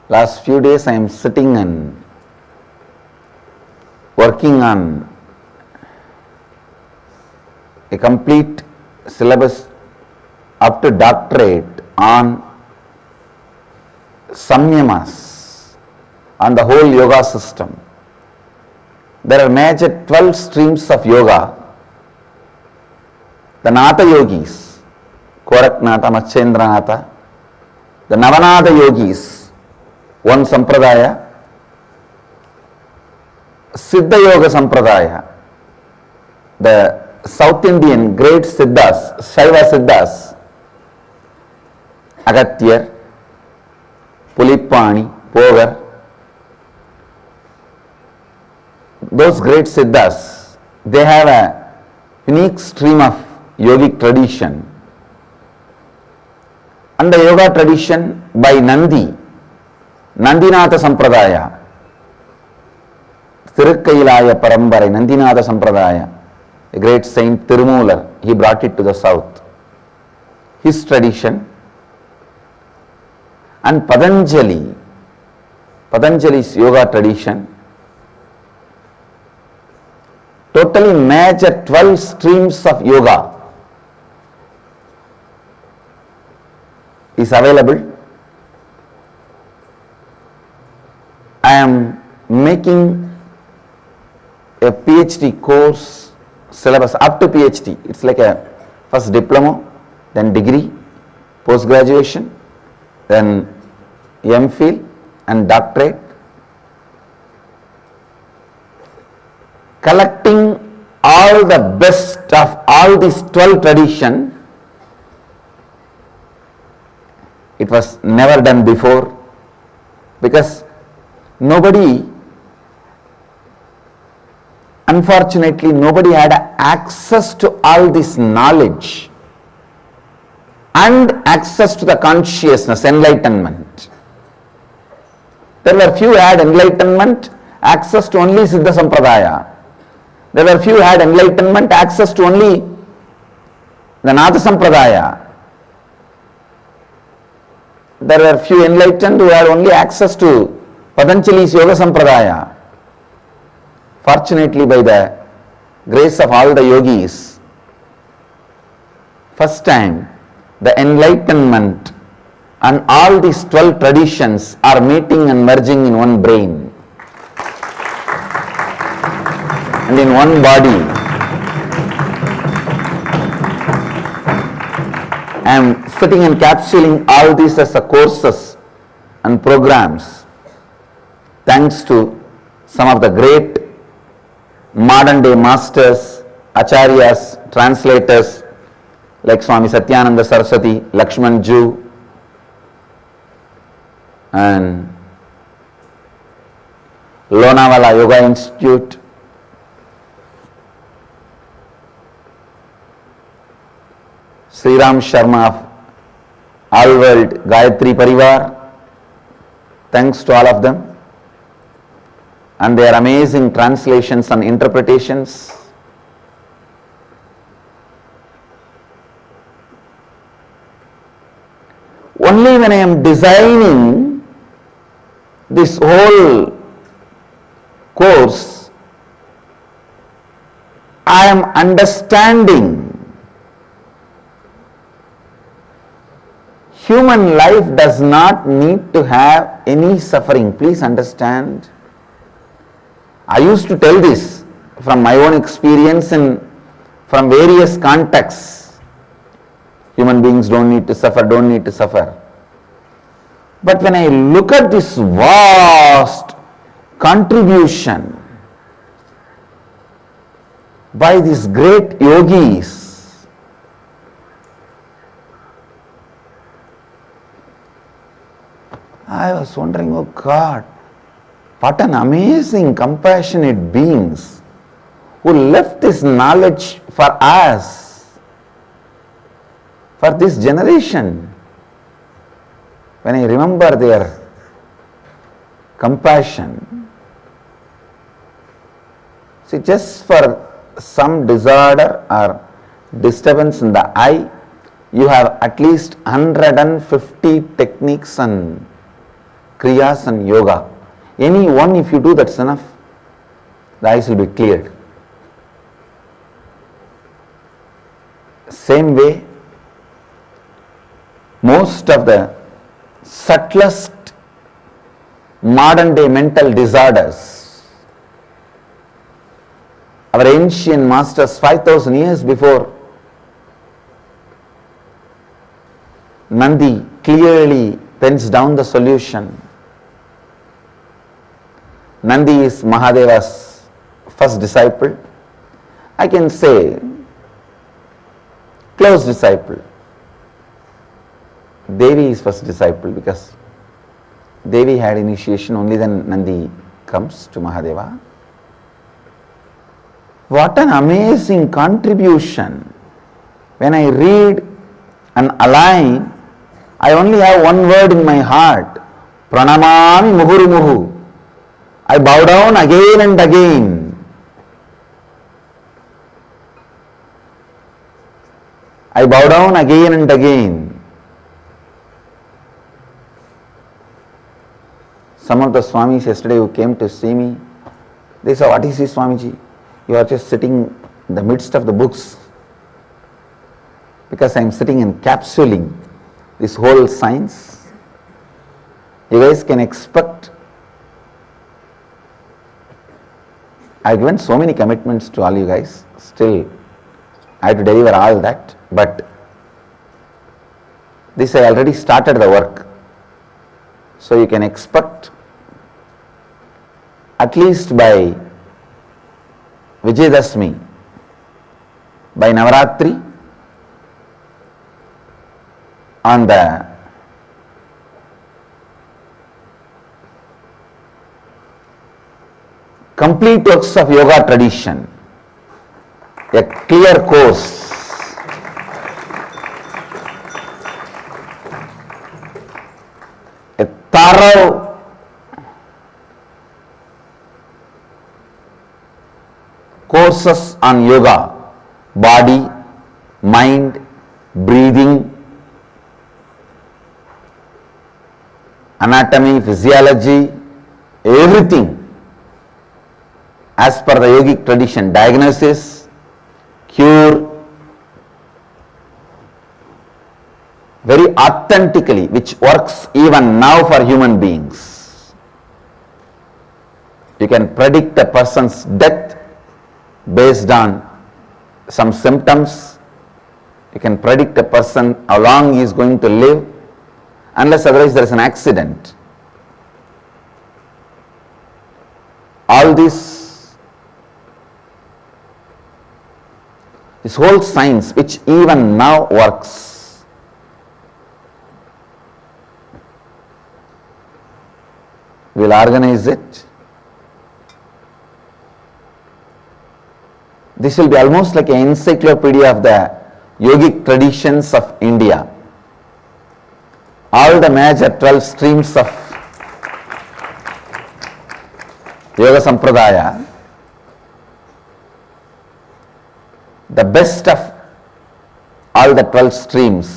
Last few days I am sitting and working on a complete syllabus up to doctorate on samyamas, on the whole yoga system. There are major 12 streams of yoga. The Natha yogis, Koraknatha, Matchendranatha, the Navanatha yogis, one sampradaya, Siddha Yoga Sampradaya, the South Indian great Siddhas, Shaiva Siddhas, Agatyar, Pulipani, Pogar, those great Siddhas, they have a unique stream of yogic tradition. And the yoga tradition by Nandi, Nandinatha Sampradaya, Thirukkayilaya Parambarai, Nandinatha Sampradaya, a great saint Tirumular, he brought it to the south. His tradition, and Patanjali's yoga tradition, totally major 12 streams of yoga is available. I am making a PhD course syllabus up to PhD. It's like a first diploma, then degree, post graduation, then MPhil and doctorate. Collecting all the best of all these 12 tradition. It was never done before, because unfortunately nobody had access to all this knowledge and access to the consciousness, enlightenment. There were few who had enlightenment, access to only Siddha Sampradaya. There were few who had enlightenment, access to only the Natha Sampradaya. There were few enlightened who had only access to Patanjali's Yoga Sampradaya. Fortunately, by the grace of all the yogis, first time the enlightenment and all these 12 traditions are meeting and merging in one brain and in one body. I am sitting encapsulating all these as a courses and programs, thanks to some of the great modern day masters, acharyas, translators like Swami Satyananda Saraswati, Lakshman Ju, and Lonavala Yoga Institute, Sriram Sharma of All World Gayatri Parivar. Thanks to all of them and their amazing translations and interpretations. Only when I am designing this whole course, I am understanding human life does not need to have any suffering. Please understand. I used to tell this from my own experience and from various contexts. Human beings don't need to suffer, don't need to suffer. But when I look at this vast contribution by these great yogis, I was wondering, oh God, what an amazing, compassionate beings who left this knowledge for us, for this generation. When I remember their compassion, see, just for some disorder or disturbance in the eye, you have at least 150 techniques and kriyas and yoga. Any one, if you do, that's enough. The eyes will be cleared. Same way, most of the subtlest modern day mental disorders, our ancient masters 5,000 years before Nandi clearly pens down the solution. Nandi is Mahadeva's first disciple. I can say close disciple. Devi is first disciple because Devi had initiation, only then Nandi comes to Mahadeva. What an amazing contribution. When I read and align, I only have one word in my heart, Pranamami Muhurumuhu. I bow down again and again. I bow down again and again. Some of the Swamis yesterday who came to see me, they said, "What is this, Swamiji? You are just sitting in the midst of the books." Because I am sitting encapsulating this whole science. You guys can expect. I've given so many commitments to all you guys. Still, I have to deliver all that. But this I already started the work. So you can expect at least by Vijayadashmi, by Navaratri, on the complete works of yoga tradition, a clear course, a thorough courses on yoga, body, mind, breathing, anatomy, physiology, everything as per the yogic tradition, diagnosis, cure, very authentically, which works even now for human beings. You can predict a person's death based on some symptoms. You can predict a person how long he is going to live, unless otherwise there is an accident. All this whole science which even now works, we will organize it. This will be almost like an encyclopedia of the yogic traditions of India. All the major 12 streams of Yoga Sampradaya, the best of all the 12 streams